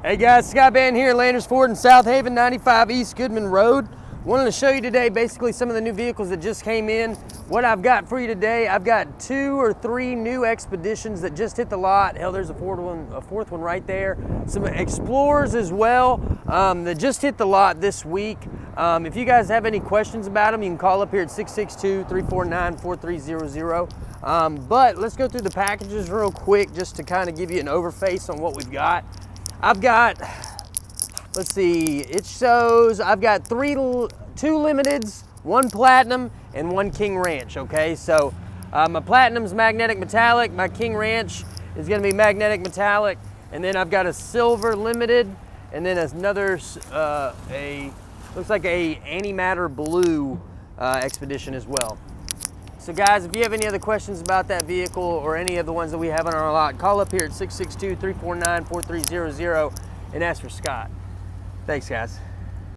Hey guys, Scott Banton here, Landers Ford in South Haven, 95 East Goodman Road. Wanted to show you today basically some of the new vehicles that just came in. What I've got for you today, I've got 2 or 3 new Expeditions that just hit the lot. Hell, there's a fourth one right there. Some Explorers as well that just hit the lot this week. If you guys have any questions about them, you can call up here at 662-349-4300. But let's go through the packages real quick just to kind of give you an overface on what we've got. I've got, let's see, it shows I've got 2 Limiteds, 1 Platinum, and 1 King Ranch, okay? So my Platinum's magnetic metallic, my King Ranch is gonna be magnetic metallic, and then I've got a Silver Limited, and then another, looks like a antimatter blue Expedition as well. So guys, if you have any other questions about that vehicle or any of the ones that we have on our lot, call up here at 662-349-4300 and ask for Scott. Thanks guys.